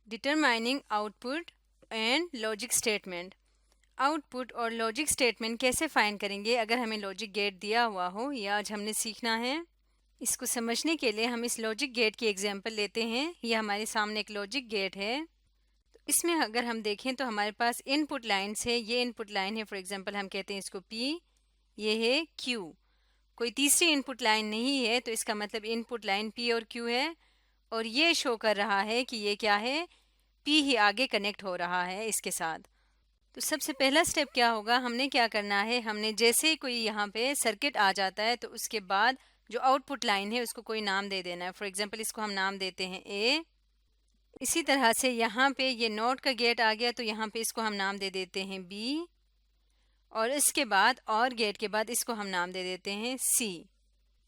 Determining output and logic statement. Output और logic statement कैसे find करेंगे अगर हमें लॉजिक गेट दिया हुआ हो, यह आज हमने सीखना है। इसको समझने के लिए हम इस लॉजिक गेट की एग्जांपल लेते हैं। यह हमारे सामने एक लॉजिक गेट है। तो इसमें अगर हम देखें तो हमारे पास इनपुट लाइन्स है। ये इनपुट लाइन है, फॉर एग्जांपल हम कहते हैं इसको P, ये है Q। कोई तीसरी इनपुट लाइन नहीं है, तो इसका मतलब इनपुट लाइन P और Q है। और ये शो कर रहा है कि ये क्या है, P ही आगे कनेक्ट हो रहा है इसके साथ। तो सबसे पहला स्टेप क्या होगा, हमने क्या करना है, हमने जैसे ही कोई यहाँ पे सर्किट आ जाता है तो उसके बाद जो आउटपुट लाइन है उसको कोई नाम दे देना है। फॉर एग्जांपल इसको हम नाम देते हैं A। इसी तरह से यहाँ पे ये नॉट का गेट आ गया तो यहाँ पे इसको हम नाम दे देते हैं B। और इसके बाद और गेट के बाद इसको हम नाम दे देते हैं C।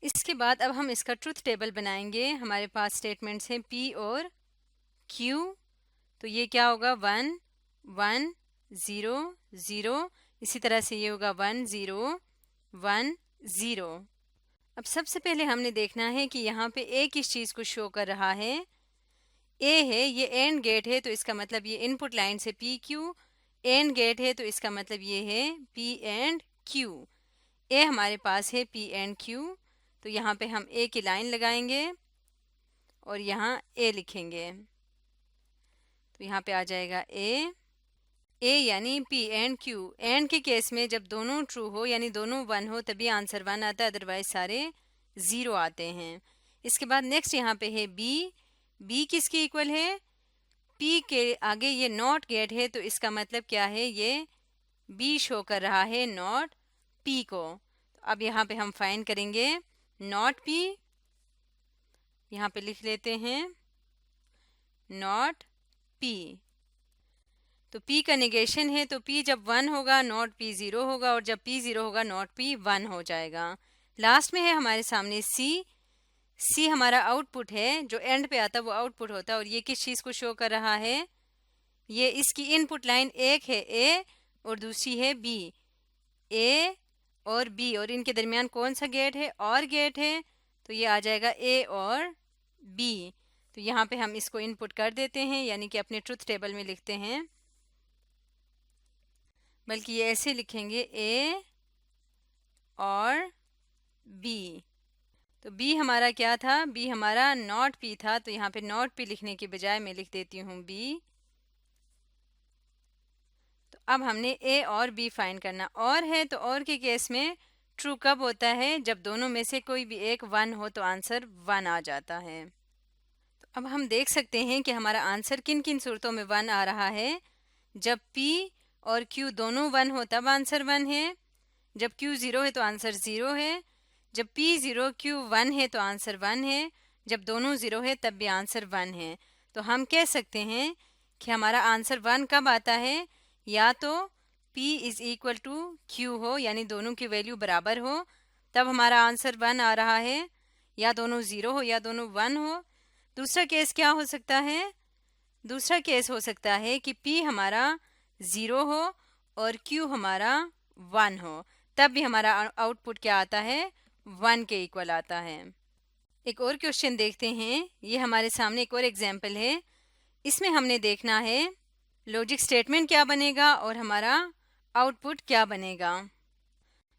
इसके बाद अब हम इसका ट्रुथ टेबल बनाएंगे। हमारे पास स्टेटमेंट्स हैं P और Q। तो ये क्या होगा, 1 1 0 0। इसी तरह से ये होगा 1 0 1 0। अब सबसे पहले हमने देखना है कि यहाँ पे A किस चीज़ को शो कर रहा है। A है, ये एंड गेट है तो इसका मतलब ये इनपुट लाइन से PQ। एंड गेट है तो इसका मतलब ये है P एंड Q। A हमारे पास है P एंड Q, तो यहाँ पे हम A की लाइन लगाएंगे और यहाँ A लिखेंगे। तो यहाँ पे आ जाएगा A यानी P एंड Q। एंड के केस में जब दोनों ट्रू हो यानी दोनों 1 हो तभी आंसर 1 आता है, अदरवाइज सारे 0 आते हैं। इसके बाद नेक्स्ट यहाँ पे है B किसके इक्वल है, P के आगे ये नॉट गेट है तो इसका मतलब क्या है, ये B शो कर रहा है नॉट P को। तो अब यहाँ पे हम फाइंड करेंगे नॉट P। यहाँ पे लिख लेते हैं नॉट P। तो P का नेगेशन है तो P जब 1 होगा नॉट P 0 होगा, और जब P 0 होगा नॉट P 1 हो जाएगा। लास्ट में है हमारे सामने C हमारा आउटपुट है, जो एंड पे आता है वो आउटपुट होता है। और ये किस चीज़ को शो कर रहा है, ये इसकी इनपुट लाइन एक है A और दूसरी है B। A और B और इनके दरमियान कौन सा गेट है, और गेट है, तो ये आ जाएगा A और B। तो यहाँ पे हम इसको इनपुट कर देते हैं, यानी कि अपने ट्रुथ टेबल में लिखते हैं, बल्कि ये ऐसे लिखेंगे A और B। तो B हमारा क्या था, B हमारा नॉट P था, तो यहाँ पे नॉट P लिखने की बजाय मैं लिख देती हूँ B। तो अब हमने A और B फाइंड करना। और है तो और के केस में ट्रू कब होता है, जब दोनों में से कोई भी एक 1 हो तो आंसर 1 आ जाता है। तो अब हम देख सकते हैं कि हमारा आंसर किन किन सूरतों में 1 आ रहा है। जब P और Q दोनों 1 हो तब आंसर 1 है, जब Q 0 है तो आंसर 0 है, जब P 0 Q 1 है तो आंसर 1 है, जब दोनों 0 है तब भी आंसर 1 है। तो हम कह सकते हैं कि हमारा आंसर 1 कब आता है, या तो P is equal to Q हो, यानी दोनों की वैल्यू बराबर हो तब हमारा आंसर 1 आ रहा है, या दोनों 0 हो या दोनों 1 हो। दूसरा केस क्या हो सकता है, दूसरा केस हो सकता है कि P हमारा 0 हो और Q हमारा 1 हो, तब भी हमारा आउटपुट क्या आता है, 1 के इक्वल आता है। एक और क्वेश्चन देखते हैं। ये हमारे सामने एक और एग्जाम्पल है। इसमें हमने देखना है लॉजिक स्टेटमेंट क्या बनेगा और हमारा आउटपुट क्या बनेगा।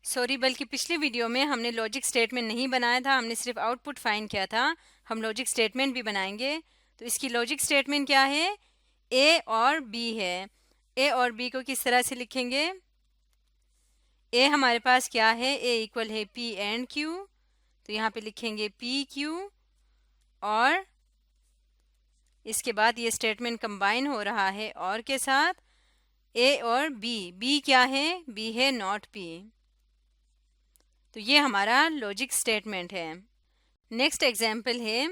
सॉरी, बल्कि पिछली वीडियो में हमने लॉजिक स्टेटमेंट नहीं बनाया था, हमने सिर्फ आउटपुट फाइंड किया था। हम लॉजिक स्टेटमेंट भी बनाएंगे। तो इसकी लॉजिक स्टेटमेंट क्या है, A और B है। A और B को किस तरह से लिखेंगे, A हमारे पास क्या है, A इक्वल है P एंड Q, तो यहाँ पे लिखेंगे PQ। और इसके बाद ये स्टेटमेंट कंबाइन हो रहा है और के साथ A और B क्या है, B है नॉट P। तो ये हमारा लॉजिक स्टेटमेंट है। नेक्स्ट एग्जाम्पल है।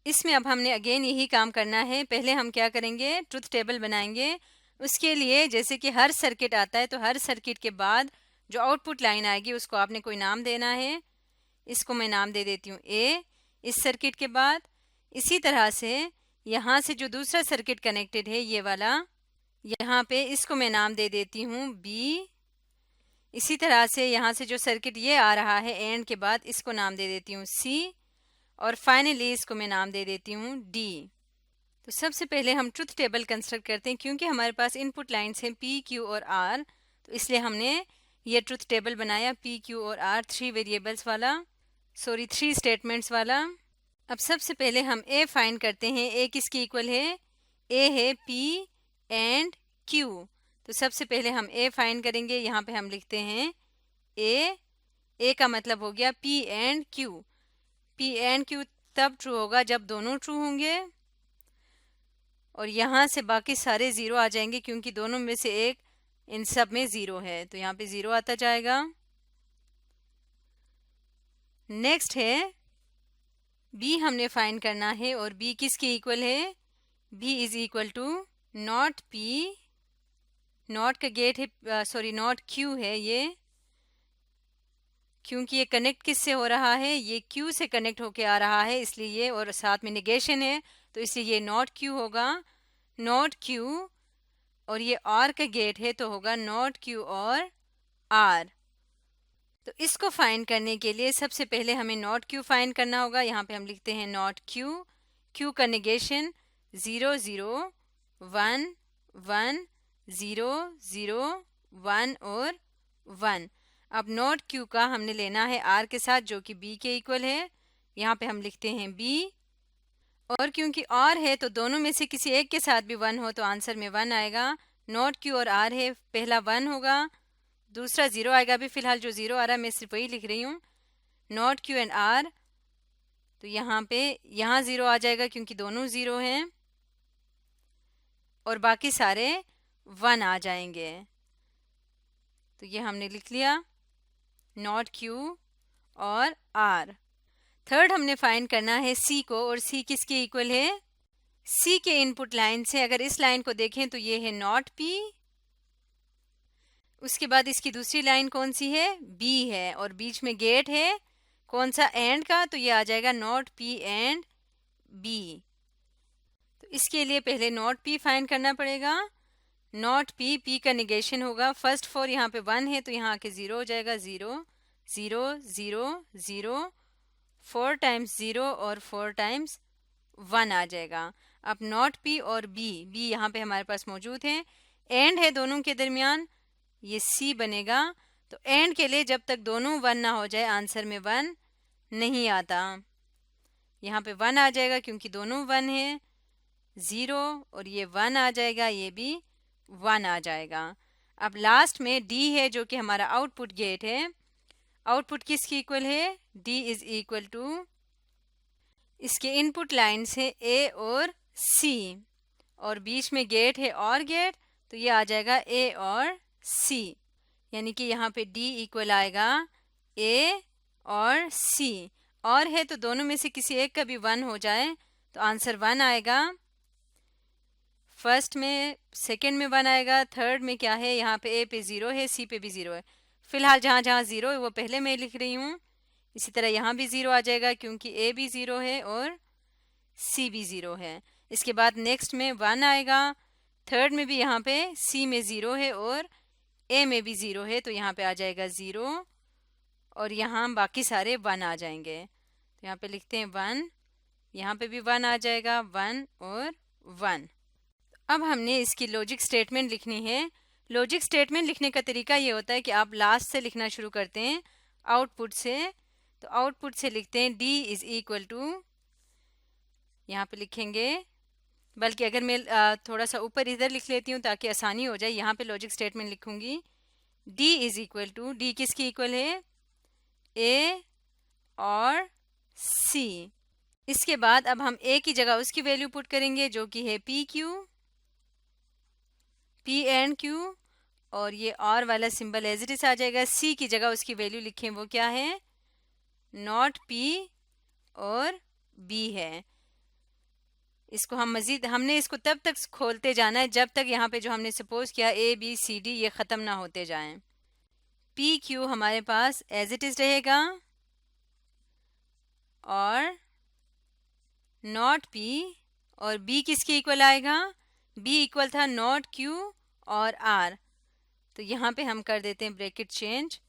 इसमें अब हमने अगेन यही काम करना है। पहले हम क्या करेंगे, ट्रुथ टेबल बनाएंगे। उसके लिए जैसे कि हर सर्किट आता है तो हर सर्किट के बाद जो आउटपुट लाइन आएगी उसको आपने कोई नाम देना है। इसको मैं नाम दे देती हूँ A इस सर्किट के बाद। इसी तरह से यहाँ से जो दूसरा सर्किट कनेक्टेड है ये वाला, यहाँ पे इसको मैं नाम दे देती हूँ B। इसी तरह से यहाँ से जो सर्किट ये आ रहा है एंड के बाद, इसको नाम दे देती हूँ C। और फाइनली इसको मैं नाम दे देती हूँ D। तो सबसे पहले हम ट्रुथ टेबल कंस्ट्रक्ट करते हैं। क्योंकि हमारे पास इनपुट लाइन्स हैं पी, क्यू और आर, तो इसलिए हमने ये ट्रुथ टेबल बनाया पी, क्यू और आर, 3 वेरिएबल्स वाला, 3 स्टेटमेंट्स वाला। अब सबसे पहले हम ए फाइंड करते हैं। ए किसके इक्वल है? ए है पी एंड क्यू। तो सबसे पहले हम ए फाइंड करेंगे। यहाँ पे हम लिखते हैं ए का मतलब हो गया P and Q. P and Q तब ट्रू होगा जब दोनों ट्रू होंगे, और यहाँ से बाकी सारे ज़ीरो आ जाएंगे क्योंकि दोनों में से एक इन सब में ज़ीरो है, तो यहाँ पे ज़ीरो आता जाएगा। नेक्स्ट है बी हमने फाइंड करना है, और बी किसके इक्वल है? B is equal to not P, not का गेट है, नॉट क्यू है ये, क्योंकि ये कनेक्ट किससे हो रहा है? ये क्यू से कनेक्ट होके आ रहा है, इसलिए ये, और साथ में निगेशन है तो इसलिए ये नॉट क्यू होगा, नॉट क्यू। और ये आर का गेट है तो होगा नॉट क्यू और आर। तो इसको फाइंड करने के लिए सबसे पहले हमें नॉट क्यू फाइंड करना होगा। यहाँ पे हम लिखते हैं नॉट क्यू, क्यू का निगेशन 0 0 1 1 0 0 1 और 1। अब नॉट क्यू का हमने लेना है आर के साथ जो कि बी के इक्वल है। यहाँ पे हम लिखते हैं बी, और क्योंकि आर है तो दोनों में से किसी एक के साथ भी 1 हो तो आंसर में 1 आएगा। नॉट क्यू और आर है, पहला 1 होगा, दूसरा 0 आएगा। अभी फिलहाल जो 0 आ रहा है मैं सिर्फ वही लिख रही हूँ। नॉट क्यू एंड आर, तो यहाँ पे यहाँ 0 आ जाएगा क्योंकि दोनों 0 हैं, और बाकी सारे 1 आ जाएंगे। तो ये हमने लिख लिया नॉट क्यू और आर। थर्ड हमने फाइंड करना है सी को, और सी किसके इक्वल है? सी के इनपुट लाइन से अगर इस लाइन को देखें तो ये है नॉट पी, उसके बाद इसकी दूसरी लाइन कौन सी है? बी है, और बीच में गेट है कौन सा? एंड का, तो ये आ जाएगा नॉट पी एंड बी। तो इसके लिए पहले नॉट पी फाइंड करना पड़ेगा। नॉट पी, पी का निगेशन होगा, फर्स्ट 4 यहाँ पे 1 है तो यहाँ आके 0 हो जाएगा, 0 0 0 0, 4 टाइम्स 0 और 4 टाइम्स 1 आ जाएगा। अब नॉट पी और बी यहाँ पे हमारे पास मौजूद है, एंड है दोनों के दरमियान, ये सी बनेगा। तो एंड के लिए जब तक दोनों 1 ना हो जाए आंसर में 1 नहीं आता। यहाँ पे 1 आ जाएगा क्योंकि दोनों 1 है, 0 और ये 1 आ जाएगा, ये भी 1 आ जाएगा। अब लास्ट में डी है जो कि हमारा आउटपुट गेट है। आउटपुट किसकी इक्वल है? डी इज इक्वल टू, इसके इनपुट लाइन्स है ए और सी, और बीच में गेट है और गेट, तो ये आ जाएगा ए और सी, यानी कि यहाँ पे डी इक्वल आएगा ए और सी। और है तो दोनों में से किसी एक का भी 1 हो जाए तो आंसर 1 आएगा। फर्स्ट में, सेकंड में 1 आएगा, थर्ड में क्या है? यहाँ पे ए पे 0 है, सी पे भी 0 है। फिलहाल जहाँ जहाँ 0 है वो पहले मैं लिख रही हूँ। इसी तरह यहाँ भी 0 आ जाएगा क्योंकि ए भी 0 है और सी भी 0 है। इसके बाद नेक्स्ट में 1 आएगा, थर्ड में भी यहाँ पे सी में 0 है और ए में भी 0 है, तो यहाँ पे आ जाएगा 0, और यहाँ बाकी सारे 1 आ जाएंगे। तो यहाँ पे लिखते हैं 1, यहाँ पे भी 1 आ जाएगा, 1 और 1। अब हमने इसकी लॉजिक स्टेटमेंट लिखनी है। लॉजिक स्टेटमेंट लिखने का तरीका ये होता है कि आप लास्ट से लिखना शुरू करते हैं, आउटपुट से। तो आउटपुट से लिखते हैं डी इज इक्वल टू, यहाँ पे लिखेंगे, बल्कि अगर मैं थोड़ा सा ऊपर इधर लिख लेती हूँ ताकि आसानी हो जाए, यहाँ पे लॉजिक स्टेटमेंट लिखूंगी। D is equal to, D किसकी इक्वल है? ए और सी। इसके बाद अब हम ए की जगह उसकी वैल्यू पुट करेंगे जो कि है P Q, P and Q, और ये और वाला सिंबल एज इट इज आ जाएगा। सी की जगह उसकी वैल्यू लिखें, वो क्या है? नॉट पी और बी है। इसको हम मजीद, हमने इसको तब तक खोलते जाना है जब तक यहाँ पे जो हमने सपोज किया ए बी सी डी ये ख़त्म ना होते जाएं। पी क्यू हमारे पास एज इट इज रहेगा, और नॉट पी और बी किसके इक्वल आएगा? बी इक्वल था नॉट क्यू और आर, तो यहाँ पे हम कर देते हैं ब्रैकेट चेंज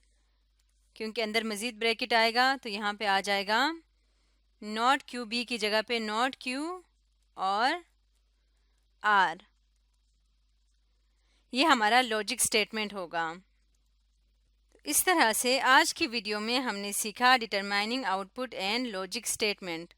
क्योंकि अंदर मज़ीद ब्रैकेट आएगा, तो यहाँ पे आ जाएगा नॉट क्यू, बी की जगह पे नॉट क्यू और आर। ये हमारा लॉजिक स्टेटमेंट होगा। इस तरह से आज की वीडियो में हमने सीखा determining output and logic statement.